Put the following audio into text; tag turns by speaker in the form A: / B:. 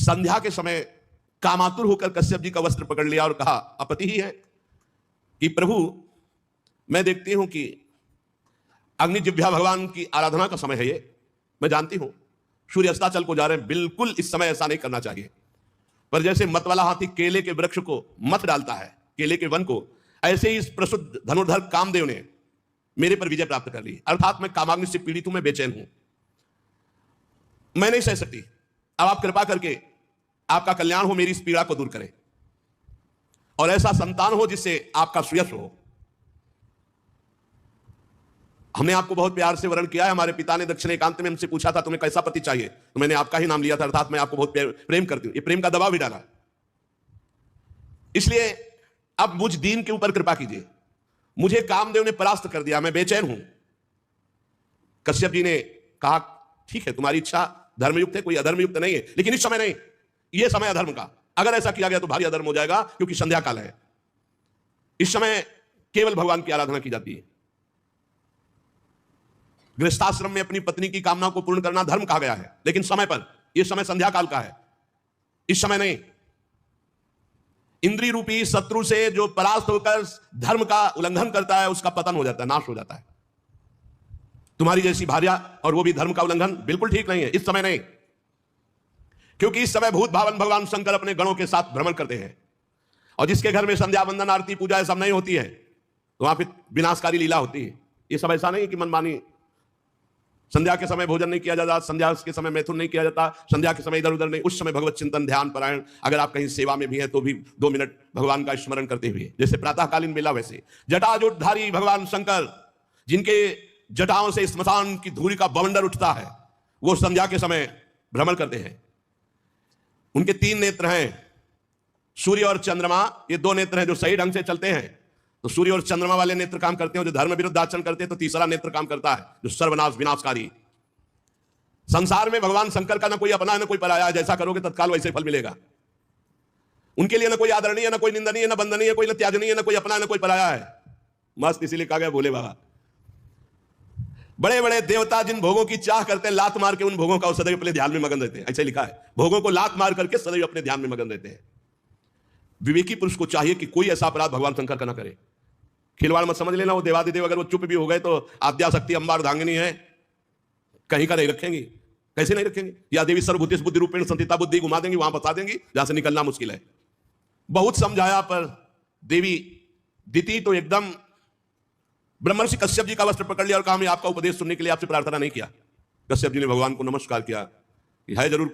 A: संध्या के समय कामातुर होकर कश्यप जी का वस्त्र पकड़ लिया और कहा, आपत्ति ही है कि प्रभु मैं देखती हूं कि अग्निजिह्वा भगवान की आराधना का समय है, ये मैं जानती हूं, सूर्य अस्ताचल को जा रहे हैं, बिल्कुल इस समय ऐसा नहीं करना चाहिए। पर जैसे मत वाला हाथी केले के वृक्ष को मत डालता है, केले के वन को, ऐसे ही इस प्रसिद्ध धनुर्धर कामदेव ने मेरे पर विजय प्राप्त कर ली, अर्थात मैं कामाग्नि से पीड़ित हूं, मैं बेचैन हूं, मैं नहीं सह सकती। अब आप कृपा करके आपका कल्याण हो, मेरी इस पीड़ा को दूर करें और ऐसा संतान हो जिससे आपका श्रेयस हो। हमने आपको बहुत प्यार से वर्ण किया है, हमारे पिता ने दक्षिण एकांत में हमसे पूछा था तुम्हें कैसा पति चाहिए, तो मैंने आपका ही नाम लिया था, अर्थात मैं आपको बहुत प्रेम करती हूं। ये प्रेम का दबाव भी डाला, इसलिए अब मुझ दीन के ऊपर कृपा कीजिए, मुझे कामदेव ने परास्त कर दिया, मैं बेचैन हूं। कश्यप जी ने कहा ठीक है, तुम्हारी इच्छा धर्मयुक्त है, कोई अधर्मयुक्त नहीं है, लेकिन इस समय नहीं, यह समय अधर्म का, अगर ऐसा किया गया तो भारी अधर्म हो जाएगा, क्योंकि संध्या काल है। इस समय केवल भगवान की आराधना की जाती है। गृहस्थाश्रम में अपनी पत्नी की कामना को पूर्ण करना धर्म कहा गया है, लेकिन समय पर, यह समय संध्या काल का है, इस समय नहीं। इंद्रिय रूपी शत्रु से जो परास्त होकर धर्म का उल्लंघन करता है उसका पतन हो जाता है, नाश हो जाता है। तुम्हारी जैसी भार्या और वो भी धर्म का उल्लंघन बिल्कुल ठीक नहीं है, इस समय नहीं, क्योंकि इस समय भूत भावन भगवान शंकर अपने गणों के साथ भ्रमण करते हैं, और जिसके घर में संध्या वंदन आरती पूजा ये सब नहीं होती है तो वहां फिर विनाशकारी लीला होती है। ये सब ऐसा नहीं कि मनमानी, संध्या के समय भोजन नहीं किया जाता, संध्या के समय मैथुन नहीं किया जाता, संध्या के समय इधर उधर नहीं, उस समय भगवत चिंतन ध्यान परायण, अगर आप कहीं सेवा में भी हैं तो भी 2 मिनट भगवान का स्मरण करते हुए, जैसे प्रातःकालीन मेला वैसे। जटाजूटधारी भगवान शंकर, जिनके जटाओं से स्मशान की धूलि का बवंडर उठता है, वो संध्या के समय भ्रमण करते हैं। उनके 3 नेत्र हैं, सूर्य और चंद्रमा, ये 2 नेत्र हैं जो सही ढंग से चलते हैं, तो सूर्य और चंद्रमा वाले नेत्र काम करते हैं, जो धर्म विरुद्ध आचरण करते हैं तो तीसरा नेत्र काम करता है जो सर्वनाश विनाशकारी। संसार में भगवान शंकर का ना कोई अपना है ना कोई पराया है, जैसा करोगे तत्काल वैसे फल मिलेगा। उनके लिए ना कोई आदरणीय, ना कोई निंदनीय, ना बंदनीय, कोई ना त्याजनीय, ना कोई अपना ना कोई पराया है। मस्त इसीलिए कहा गया भोले बाबा। बड़े बड़े देवता जिन भोगों की चाह करते हैं, लात मार के उन भोगों का सदैव अपने ध्यान में मगन रहते हैं, ऐसे लिखा है, भोगों को लात मार करके सदैव अपने ध्यान में मगन रहते हैं। विवेकी पुरुष को चाहिए कि कोई ऐसा अपराध भगवान शंकर का ना करे। खिलवाड़ मत समझ लेना, वो देवादिदेव अगर वो चुप भी हो गए तो आद्याशक्ति अंबार धांगिनी है, कहीं का नहीं रखेंगी, कैसे नहीं रखेंगे। या देवी सर्वभूतेषु बुद्धि रूपेण संस्थिता, बुद्धि घुमा देंगी, वहां फंसा देंगी जहां से निकलना मुश्किल है। बहुत समझाया पर देवी दिति तो एकदम, ब्रह्मर्षि कश्यप जी का वस्त्र पकड़ लिया और कहा मैं आपका उपदेश सुनने के लिए आपसे प्रार्थना नहीं किया। कश्यप जी ने भगवान को नमस्कार किया कि है जरूर